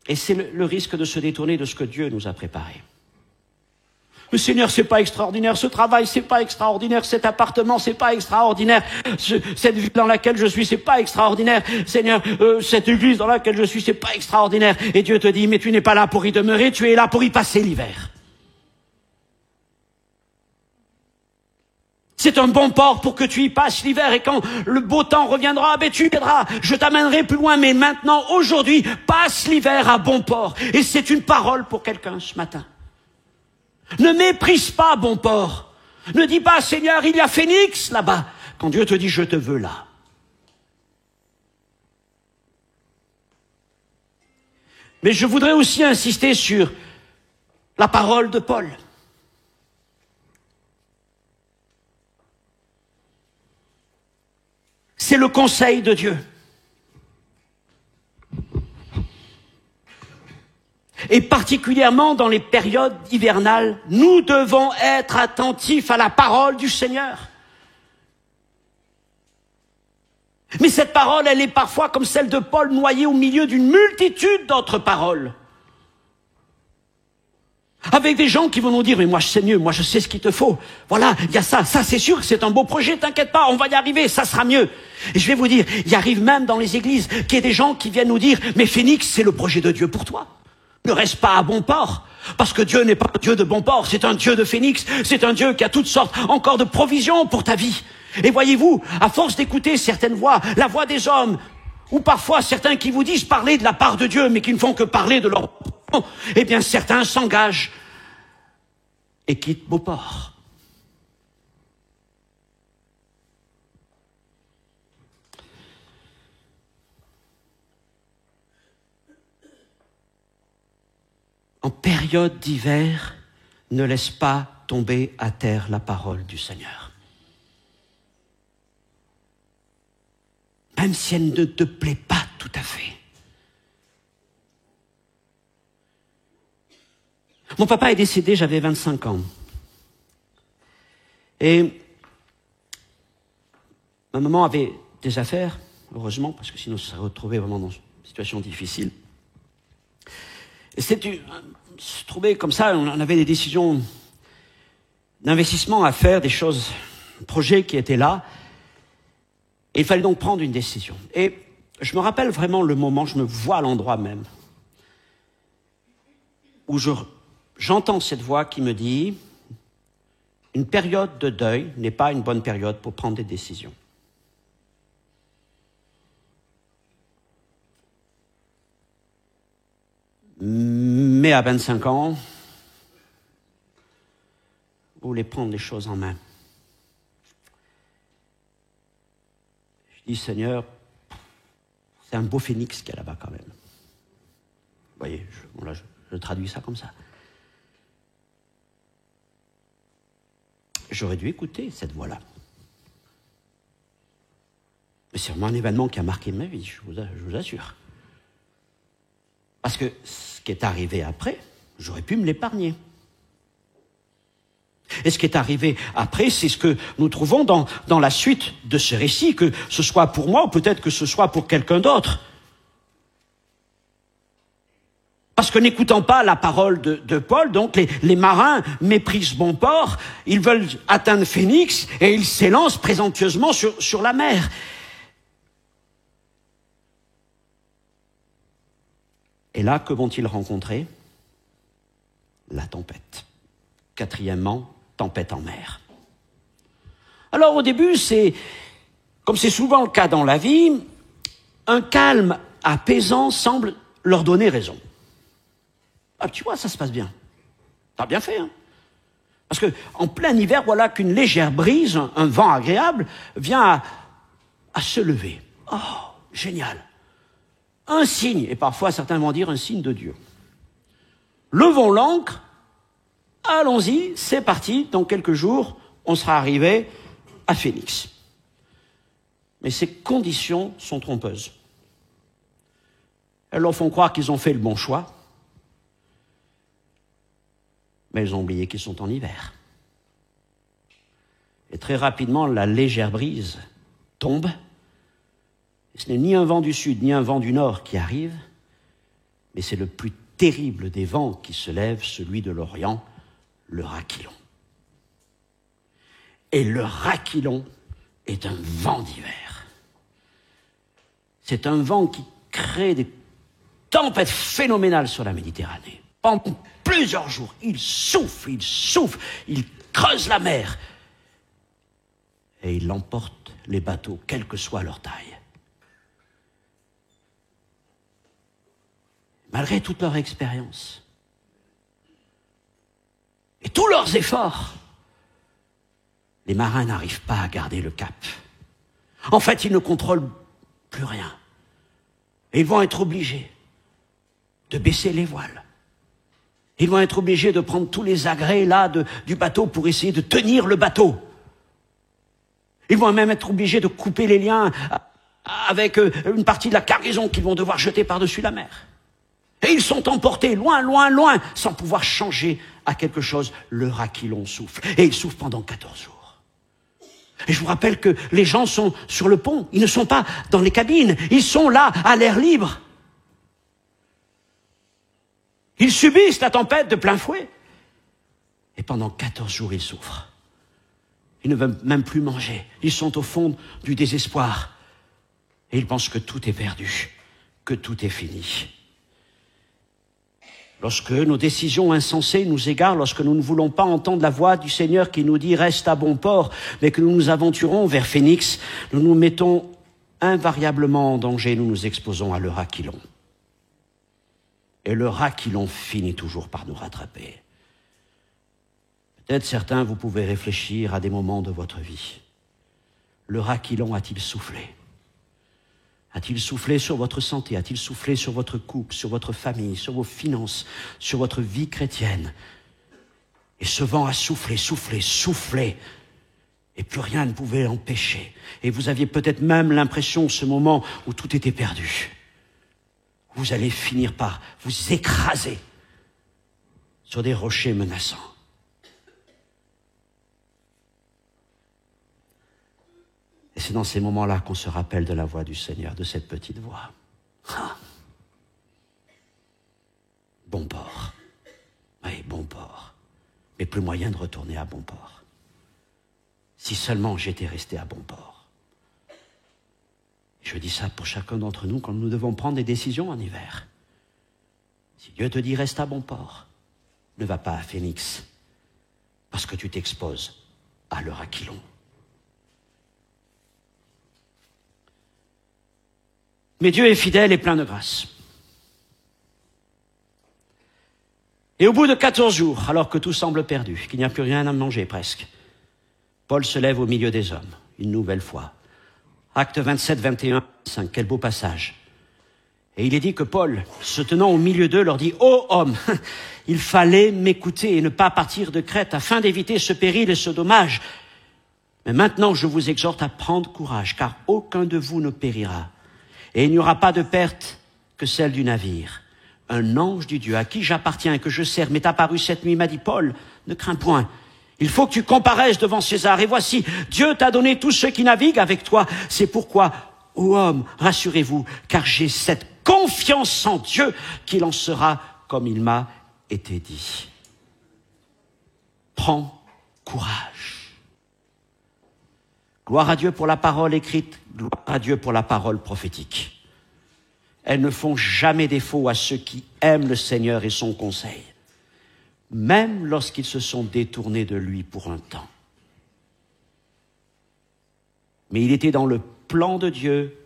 Et c'est le risque de se détourner de ce que Dieu nous a préparé. Le Seigneur, c'est pas extraordinaire, ce travail, c'est pas extraordinaire, cet appartement, c'est pas extraordinaire, cette ville dans laquelle je suis, c'est pas extraordinaire, Seigneur, cette église dans laquelle je suis, c'est pas extraordinaire. Et Dieu te dit, mais tu n'es pas là pour y demeurer, tu es là pour y passer l'hiver. C'est un bon port pour que tu y passes l'hiver, et quand le beau temps reviendra, ben tu viendras, je t'amènerai plus loin, mais maintenant, aujourd'hui, passe l'hiver à bon port. Et c'est une parole pour quelqu'un ce matin. Ne méprise pas bon port. Ne dis pas, Seigneur, il y a Phénix là-bas, quand Dieu te dit, je te veux là. Mais je voudrais aussi insister sur la parole de Paul. C'est le conseil de Dieu. Et particulièrement dans les périodes hivernales, nous devons être attentifs à la parole du Seigneur. Mais cette parole, elle est parfois comme celle de Paul, noyée au milieu d'une multitude d'autres paroles. Avec des gens qui vont nous dire, mais moi je sais mieux, moi je sais ce qu'il te faut. Voilà, il y a ça c'est sûr que c'est un beau projet, t'inquiète pas, on va y arriver, ça sera mieux. Et je vais vous dire, il arrive même dans les églises qu'il y ait des gens qui viennent nous dire, mais Phoenix, c'est le projet de Dieu pour toi. Ne reste pas à bon port, parce que Dieu n'est pas un Dieu de bon port, c'est un Dieu de Phoenix, c'est un Dieu qui a toutes sortes encore de provisions pour ta vie. Et voyez-vous, à force d'écouter certaines voix, la voix des hommes, ou parfois certains qui vous disent parler de la part de Dieu, mais qui ne font que parler de leur... Eh bien, certains s'engagent et quittent Beauport. En période d'hiver, ne laisse pas tomber à terre la parole du Seigneur. Même si elle ne te plaît pas tout à fait. Mon papa est décédé, j'avais 25 ans. Et ma maman avait des affaires, heureusement, parce que sinon elle se serait retrouvée vraiment dans une situation difficile. Et se trouver comme ça, on avait des décisions d'investissement à faire, des choses, projets qui étaient là. Et il fallait donc prendre une décision. Et je me rappelle vraiment le moment, je me vois à l'endroit même, où j'entends cette voix qui me dit « Une période de deuil n'est pas une bonne période pour prendre des décisions. » Mais à 25 ans, vous voulez prendre les choses en main. Je dis, Seigneur, c'est un beau phénix qu'il y a là-bas quand même. Vous voyez, je traduis ça comme ça. J'aurais dû écouter cette voix-là. Mais c'est vraiment un événement qui a marqué ma vie, je vous assure. Parce que ce qui est arrivé après, j'aurais pu me l'épargner. Et ce qui est arrivé après, c'est ce que nous trouvons dans la suite de ce récit, que ce soit pour moi ou peut-être que ce soit pour quelqu'un d'autre. Parce que n'écoutant pas la parole de Paul, donc les marins méprisent bon port, ils veulent atteindre Phoenix et ils s'élancent présomptueusement sur la mer. Et là, que vont-ils rencontrer? La tempête. Quatrièmement, tempête en mer. Alors au début, comme c'est souvent le cas dans la vie, un calme apaisant semble leur donner raison. Ah, tu vois, ça se passe bien. T'as bien fait, hein? Parce que en plein hiver, voilà qu'une légère brise, un vent agréable, vient à se lever. Oh, génial! Un signe, et parfois certains vont dire un signe de Dieu. Levons l'ancre, allons-y, c'est parti, dans quelques jours, on sera arrivé à Phoenix. Mais ces conditions sont trompeuses. Elles leur font croire qu'ils ont fait le bon choix, mais elles ont oublié qu'ils sont en hiver. Et très rapidement, la légère brise tombe. Et ce n'est ni un vent du sud, ni un vent du nord qui arrive, mais c'est le plus terrible des vents qui se lève, celui de l'Orient, le Raquilon. Et le Raquilon est un vent d'hiver. C'est un vent qui crée des tempêtes phénoménales sur la Méditerranée. Pendant plusieurs jours, il souffle, il creuse la mer. Et il emporte les bateaux, quelle que soit leur taille. Malgré toute leur expérience et tous leurs efforts, les marins n'arrivent pas à garder le cap. En fait, ils ne contrôlent plus rien. Et ils vont être obligés de baisser les voiles. Ils vont être obligés de prendre tous les agrès là du bateau pour essayer de tenir le bateau. Ils vont même être obligés de couper les liens avec une partie de la cargaison qu'ils vont devoir jeter par-dessus la mer. Et ils sont emportés loin, loin, loin, sans pouvoir changer à quelque chose. Le Aquilon souffle. Et il souffle pendant 14 jours. Et je vous rappelle que les gens sont sur le pont. Ils ne sont pas dans les cabines. Ils sont là, à l'air libre. Ils subissent la tempête de plein fouet. Et pendant 14 jours, ils souffrent. Ils ne veulent même plus manger. Ils sont au fond du désespoir. Et ils pensent que tout est perdu, que tout est fini. Lorsque nos décisions insensées nous égarent, lorsque nous ne voulons pas entendre la voix du Seigneur qui nous dit « Reste à bon port », mais que nous nous aventurons vers Phénix, nous nous mettons invariablement en danger, nous nous exposons à leur Aquilon. Et leur Aquilon finit toujours par nous rattraper. Peut-être certains, vous pouvez réfléchir à des moments de votre vie. Leur Aquilon a-t-il soufflé ? A-t-il soufflé sur votre santé? A-t-il soufflé sur votre couple, sur votre famille, sur vos finances, sur votre vie chrétienne? Et ce vent a soufflé, soufflé, soufflé. Et plus rien ne pouvait l'empêcher. Et vous aviez peut-être même l'impression, ce moment où tout était perdu. Vous allez finir par vous écraser sur des rochers menaçants. Et c'est dans ces moments-là qu'on se rappelle de la voix du Seigneur, de cette petite voix. Ah. Bon port. Oui, bon port. Mais plus moyen de retourner à bon port. Si seulement j'étais resté à bon port. Je dis ça pour chacun d'entre nous quand nous devons prendre des décisions en hiver. Si Dieu te dit reste à bon port, ne va pas à Phénix, parce que tu t'exposes à leur Aquilon. Mais Dieu est fidèle et plein de grâce. Et au bout de 14 jours, alors que tout semble perdu, qu'il n'y a plus rien à manger presque, Paul se lève au milieu des hommes, une nouvelle fois. Actes 27, 21, 5, quel beau passage. Et il est dit que Paul, se tenant au milieu d'eux, leur dit « Ô hommes, il fallait m'écouter et ne pas partir de Crète afin d'éviter ce péril et ce dommage. Mais maintenant, je vous exhorte à prendre courage, car aucun de vous ne périra. Et il n'y aura pas de perte que celle du navire. Un ange du Dieu à qui j'appartiens et que je sers m'est apparu cette nuit, m'a dit, Paul, ne crains point. Il faut que tu comparaisses devant César. Et voici, Dieu t'a donné tous ceux qui naviguent avec toi. C'est pourquoi, ô homme, rassurez-vous, car j'ai cette confiance en Dieu qu'il en sera comme il m'a été dit. Prends courage. Gloire à Dieu pour la parole écrite, gloire à Dieu pour la parole prophétique. Elles ne font jamais défaut à ceux qui aiment le Seigneur et son conseil, même lorsqu'ils se sont détournés de lui pour un temps. Mais il était dans le plan de Dieu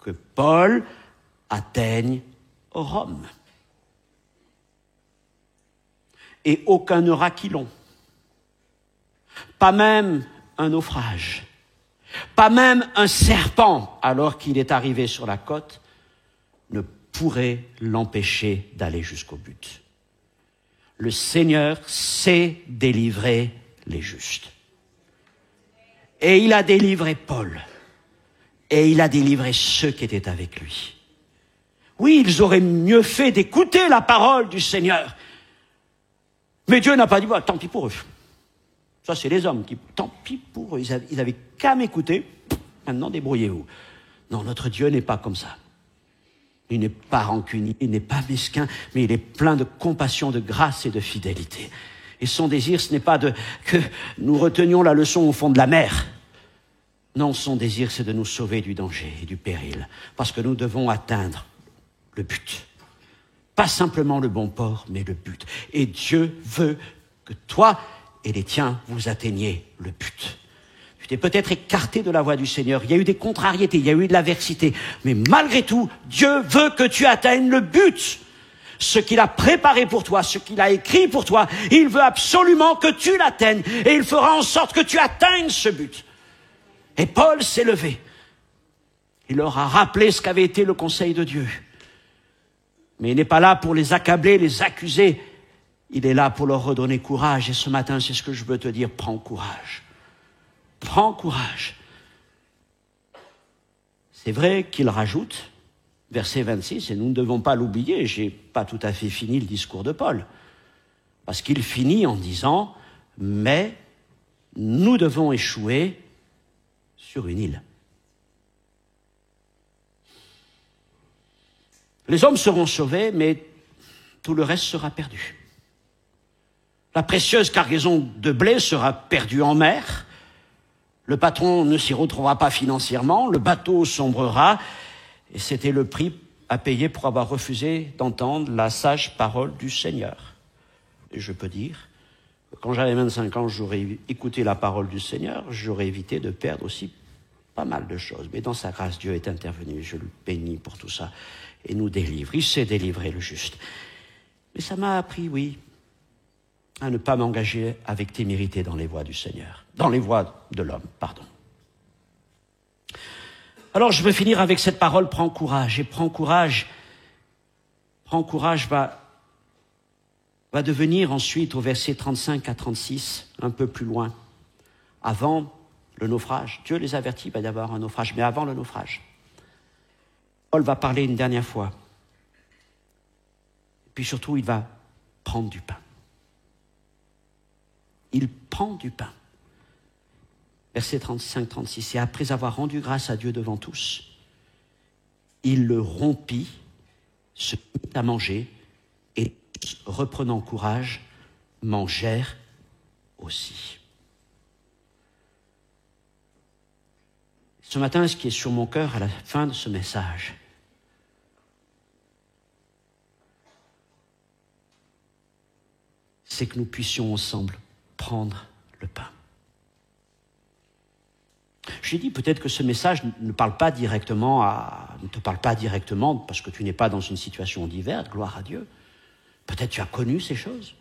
que Paul atteigne Rome. Et aucun Aquilon, pas même un naufrage, pas même un serpent, alors qu'il est arrivé sur la côte, ne pourrait l'empêcher d'aller jusqu'au but. Le Seigneur sait délivrer les justes. Et il a délivré Paul. Et il a délivré ceux qui étaient avec lui. Oui, ils auraient mieux fait d'écouter la parole du Seigneur. Mais Dieu n'a pas dit, bah, tant pis pour eux. Ça, c'est les hommes qui... Tant pis pour eux. Ils avaient qu'à m'écouter. Maintenant, débrouillez-vous. Non, notre Dieu n'est pas comme ça. Il n'est pas rancunier, il n'est pas mesquin, mais il est plein de compassion, de grâce et de fidélité. Et son désir, ce n'est pas que nous retenions la leçon au fond de la mer. Non, son désir, c'est de nous sauver du danger et du péril. Parce que nous devons atteindre le but. Pas simplement le bon port, mais le but. Et Dieu veut que toi et les tiens, vous atteigniez le but. Tu t'es peut-être écarté de la voie du Seigneur. Il y a eu des contrariétés, il y a eu de l'adversité. Mais malgré tout, Dieu veut que tu atteignes le but. Ce qu'il a préparé pour toi, ce qu'il a écrit pour toi, il veut absolument que tu l'atteignes. Et il fera en sorte que tu atteignes ce but. Et Paul s'est levé. Il leur a rappelé ce qu'avait été le conseil de Dieu. Mais il n'est pas là pour les accabler, les accuser. Il est là pour leur redonner courage. Et ce matin, c'est ce que je veux te dire. Prends courage. Prends courage. C'est vrai qu'il rajoute, verset 26, et nous ne devons pas l'oublier, je n'ai pas tout à fait fini le discours de Paul, parce qu'il finit en disant « Mais nous devons échouer sur une île ». Les hommes seront sauvés, mais tout le reste sera perdu. La précieuse cargaison de blé sera perdue en mer, le patron ne s'y retrouvera pas financièrement, le bateau sombrera, et c'était le prix à payer pour avoir refusé d'entendre la sage parole du Seigneur. Et je peux dire que quand j'avais 25 ans, j'aurais écouté la parole du Seigneur, j'aurais évité de perdre aussi pas mal de choses. Mais dans sa grâce, Dieu est intervenu, je le bénis pour tout ça, et nous délivre. Il sait délivrer le juste. Mais ça m'a appris, oui, à ne pas m'engager avec témérité dans les voies du Seigneur, dans les voies de l'homme, pardon. Alors je veux finir avec cette parole, prends courage. Et prends courage va devenir ensuite au verset 35 à 36, un peu plus loin, avant le naufrage. Dieu les avertit, il va y avoir un naufrage, mais avant le naufrage. Paul va parler une dernière fois. Et puis surtout, il va prendre du pain. Il prend du pain. Verset 35-36. Et après avoir rendu grâce à Dieu devant tous, il le rompit, se mit à manger, et reprenant courage, mangèrent aussi. Ce matin, ce qui est sur mon cœur à la fin de ce message, c'est que nous puissions ensemble prendre le pain. J'ai dit peut-être que ce message ne te parle pas directement parce que tu n'es pas dans une situation diverse, gloire à Dieu. Peut-être tu as connu ces choses.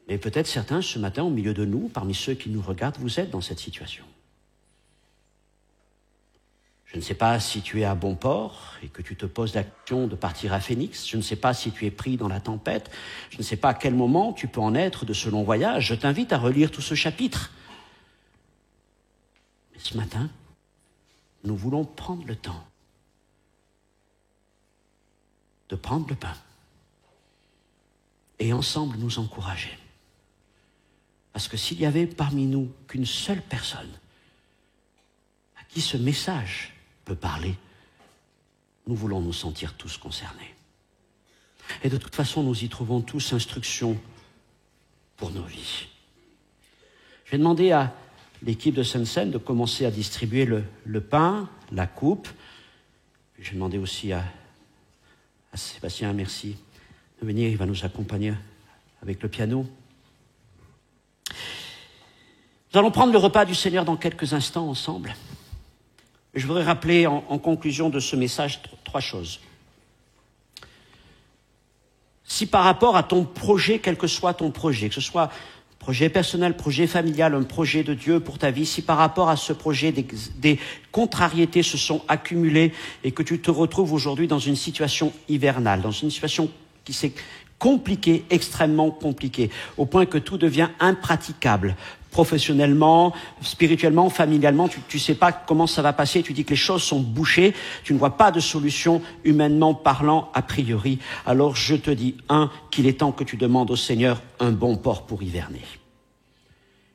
Mais peut-être certains, ce matin, au milieu de nous, parmi ceux qui nous regardent, vous êtes dans cette situation. Je ne sais pas si tu es à bon port et que tu te poses la question de partir à Phoenix. Je ne sais pas si tu es pris dans la tempête. Je ne sais pas à quel moment tu peux en être de ce long voyage. Je t'invite à relire tout ce chapitre. Mais ce matin, nous voulons prendre le temps de prendre le pain et ensemble nous encourager. Parce que s'il y avait parmi nous qu'une seule personne à qui ce message peut parler, nous voulons nous sentir tous concernés. Et de toute façon, nous y trouvons tous instruction pour nos vies. Je vais demander à l'équipe de Sainte-Seine de commencer à distribuer le pain, la coupe. Je vais demander aussi à Sébastien, merci de venir, il va nous accompagner avec le piano. Nous allons prendre le repas du Seigneur dans quelques instants ensemble. Je voudrais rappeler en conclusion de ce message 3 choses. Si par rapport à ton projet, quel que soit ton projet, que ce soit projet personnel, projet familial, un projet de Dieu pour ta vie, si par rapport à ce projet des contrariétés se sont accumulées et que tu te retrouves aujourd'hui dans une situation hivernale, dans une situation qui s'est compliquée, extrêmement compliquée, au point que tout devient impraticable, professionnellement, spirituellement, familialement, tu ne sais pas comment ça va passer, tu dis que les choses sont bouchées, tu ne vois pas de solution humainement parlant a priori. Alors je te dis, qu'il est temps que tu demandes au Seigneur un bon port pour hiverner.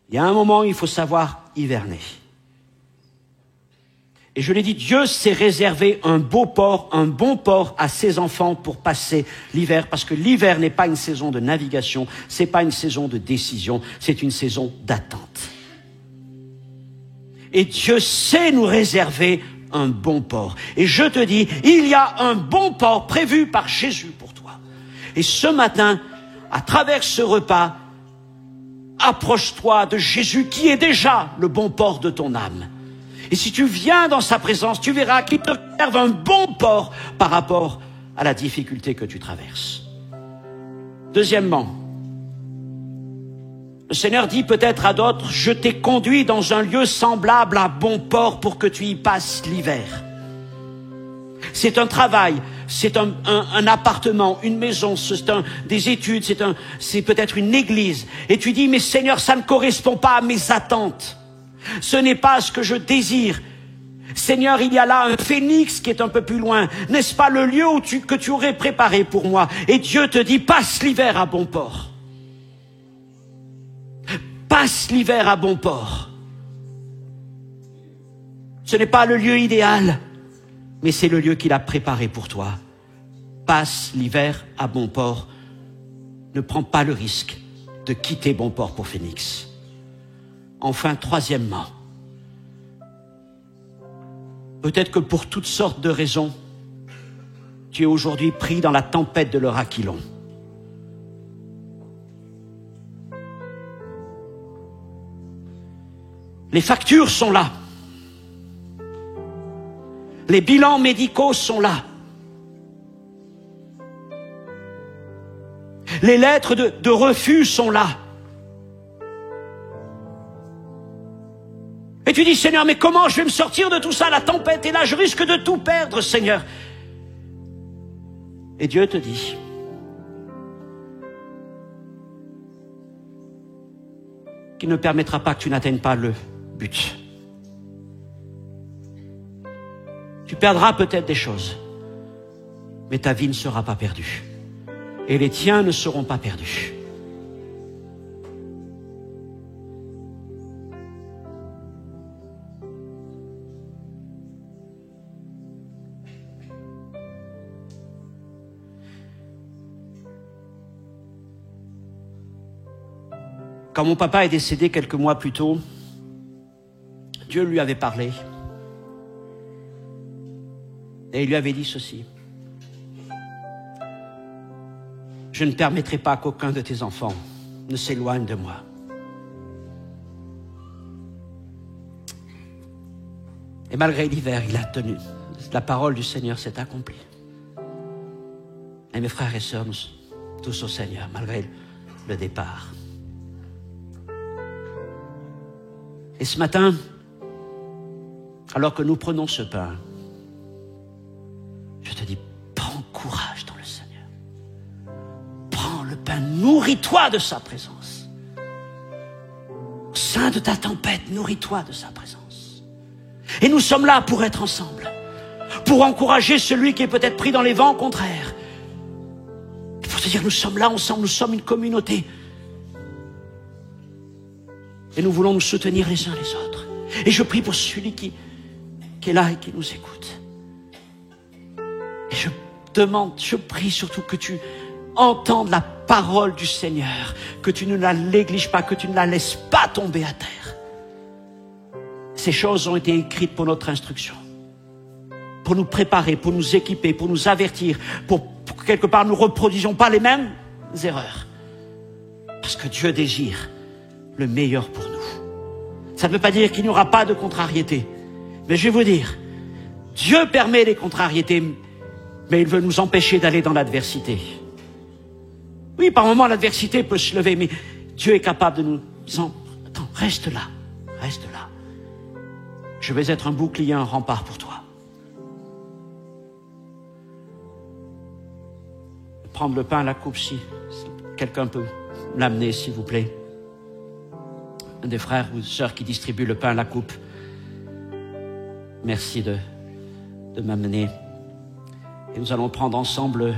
Il y a un moment où il faut savoir hiverner. Et je l'ai dit, Dieu s'est réservé un bon port à ses enfants pour passer l'hiver, parce que l'hiver n'est pas une saison de navigation, c'est pas une saison de décision, c'est une saison d'attente. Et Dieu sait nous réserver un bon port. Et je te dis, il y a un bon port prévu par Jésus pour toi. Et ce matin, à travers ce repas, approche-toi de Jésus qui est déjà le bon port de ton âme. Et si tu viens dans sa présence, tu verras qu'il te réserve un bon port par rapport à la difficulté que tu traverses. Deuxièmement, le Seigneur dit peut-être à d'autres, je t'ai conduit dans un lieu semblable à bon port pour que tu y passes l'hiver. C'est un travail, c'est un appartement, une maison, c'est des études, c'est peut-être une église. Et tu dis, mais Seigneur, ça ne correspond pas à mes attentes. Ce n'est pas ce que je désire. Seigneur, il y a là un phénix qui est un peu plus loin. N'est-ce pas le lieu que tu aurais préparé pour moi? Et Dieu te dit, passe l'hiver à bon port. Passe l'hiver à bon port. Ce n'est pas le lieu idéal, mais c'est le lieu qu'il a préparé pour toi. Passe l'hiver à bon port. Ne prends pas le risque de quitter bon port pour Phoenix. Enfin, troisièmement, peut-être que pour toutes sortes de raisons, tu es aujourd'hui pris dans la tempête de leur aquilon. Les factures sont là. Les bilans médicaux sont là. Les lettres de refus sont là. Et tu dis, Seigneur, mais comment je vais me sortir de tout ça? La tempête est là, je risque de tout perdre, Seigneur. Et Dieu te dit, qu'il ne permettra pas que tu n'atteignes pas le but. Tu perdras peut-être des choses, mais ta vie ne sera pas perdue. Et les tiens ne seront pas perdus. Quand mon papa est décédé quelques mois plus tôt, Dieu lui avait parlé. Et il lui avait dit ceci. Je ne permettrai pas qu'aucun de tes enfants ne s'éloigne de moi. Et malgré l'hiver, il a tenu. La parole du Seigneur s'est accomplie. Et mes frères et sœurs, nous tous au Seigneur, malgré le départ. Et ce matin, alors que nous prenons ce pain, je te dis, prends courage dans le Seigneur. Prends le pain, nourris-toi de sa présence. Au sein de ta tempête, nourris-toi de sa présence. Et nous sommes là pour être ensemble, pour encourager celui qui est peut-être pris dans les vents contraires. Et pour te dire, nous sommes là ensemble, nous sommes une communauté. Et nous voulons nous soutenir les uns les autres. Et je prie pour celui qui est là et qui nous écoute. Et je demande, je prie surtout que tu entendes la parole du Seigneur, que tu ne la négliges pas, que tu ne la laisses pas tomber à terre. Ces choses ont été écrites pour notre instruction, pour nous préparer, pour nous équiper, pour nous avertir, pour que quelque part nous ne reproduisions pas les mêmes erreurs. Parce que Dieu désire le meilleur pour nous. Ça ne veut pas dire qu'il n'y aura pas de contrariété. Mais je vais vous dire, Dieu permet les contrariétés, mais il veut nous empêcher d'aller dans l'adversité. Oui, par moments, l'adversité peut se lever, mais Dieu est capable de nous dire, attends, reste là, reste là. Je vais être un bouclier, un rempart pour toi. Prendre le pain, la coupe, si quelqu'un peut l'amener, s'il vous plaît. Un des frères ou sœurs qui distribuent le pain, la coupe. Merci de m'amener. Et nous allons prendre ensemble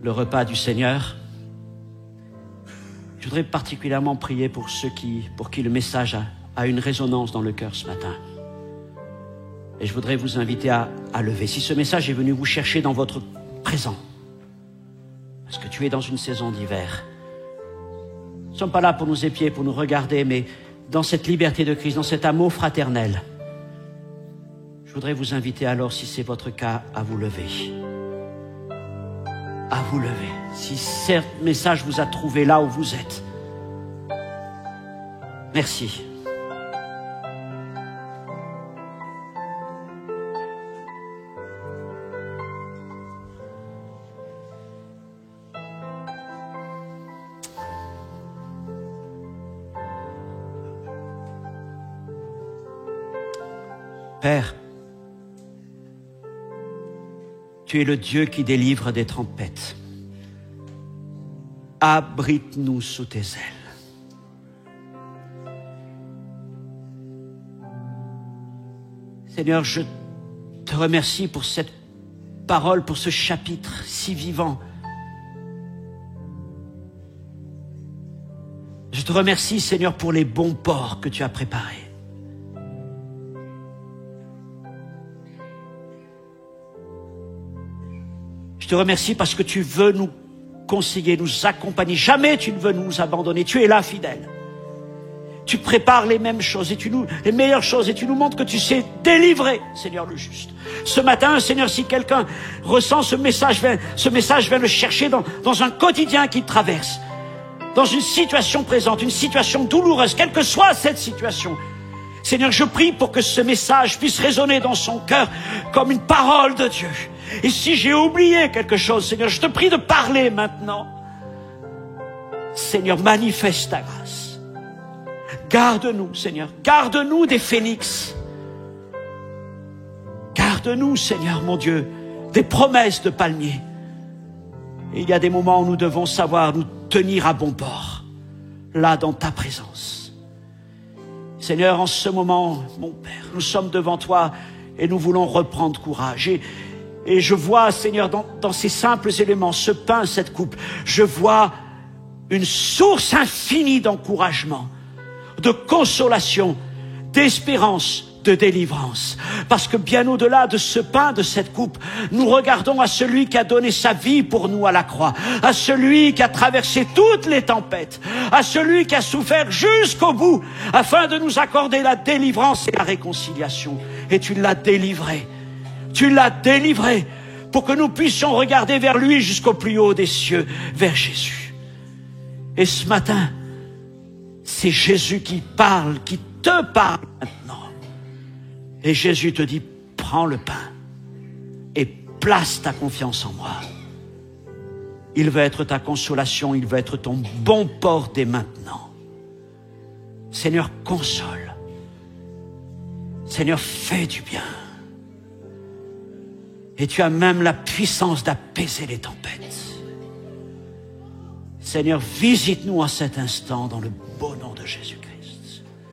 le repas du Seigneur. Je voudrais particulièrement prier pour ceux pour qui le message a une résonance dans le cœur ce matin. Et je voudrais vous inviter à lever. Si ce message est venu vous chercher dans votre présent, parce que tu es dans une saison d'hiver, nous ne sommes pas là pour nous épier, pour nous regarder, mais dans cette liberté de Christ, dans cet amour fraternel, je voudrais vous inviter alors, si c'est votre cas, à vous lever. À vous lever. Si ce message vous a trouvé là où vous êtes. Merci. Père, tu es le Dieu qui délivre des tempêtes. Abrite-nous sous tes ailes. Seigneur, je te remercie pour cette parole, pour ce chapitre si vivant. Je te remercie, Seigneur, pour les bons ports que tu as préparés. Je te remercie parce que tu veux nous conseiller, nous accompagner. Jamais tu ne veux nous abandonner. Tu es là, fidèle. Tu prépares les mêmes choses et les meilleures choses et tu nous montres que tu sais délivrer, Seigneur, le juste. Ce matin, Seigneur, si quelqu'un ressent ce message vient le chercher dans un quotidien qu'il traverse, dans une situation présente, une situation douloureuse, quelle que soit cette situation. Seigneur, je prie pour que ce message puisse résonner dans son cœur comme une parole de Dieu. Et si j'ai oublié quelque chose, Seigneur, je te prie de parler maintenant. Seigneur, manifeste ta grâce. Garde-nous, Seigneur. Garde-nous des phénix. Garde-nous, Seigneur, mon Dieu, des promesses de palmiers. Et il y a des moments où nous devons savoir nous tenir à bon port, là dans ta présence. Seigneur, en ce moment, mon Père, nous sommes devant toi et nous voulons reprendre courage. Et je vois, Seigneur, dans ces simples éléments, ce pain, cette coupe, je vois une source infinie d'encouragement, de consolation, d'espérance, de délivrance. Parce que bien au-delà de ce pain, de cette coupe, nous regardons à celui qui a donné sa vie pour nous à la croix, à celui qui a traversé toutes les tempêtes, à celui qui a souffert jusqu'au bout, afin de nous accorder la délivrance et la réconciliation. Et tu l'as délivré. Tu l'as délivré pour que nous puissions regarder vers lui jusqu'au plus haut des cieux, vers Jésus. Et ce matin, c'est Jésus qui parle, qui te parle maintenant. Et Jésus te dit, prends le pain et place ta confiance en moi. Il veut être ta consolation, il veut être ton bon port dès maintenant. Seigneur, console. Seigneur, fais du bien. Et tu as même la puissance d'apaiser les tempêtes. Seigneur, visite-nous en cet instant dans le beau nom de Jésus-Christ.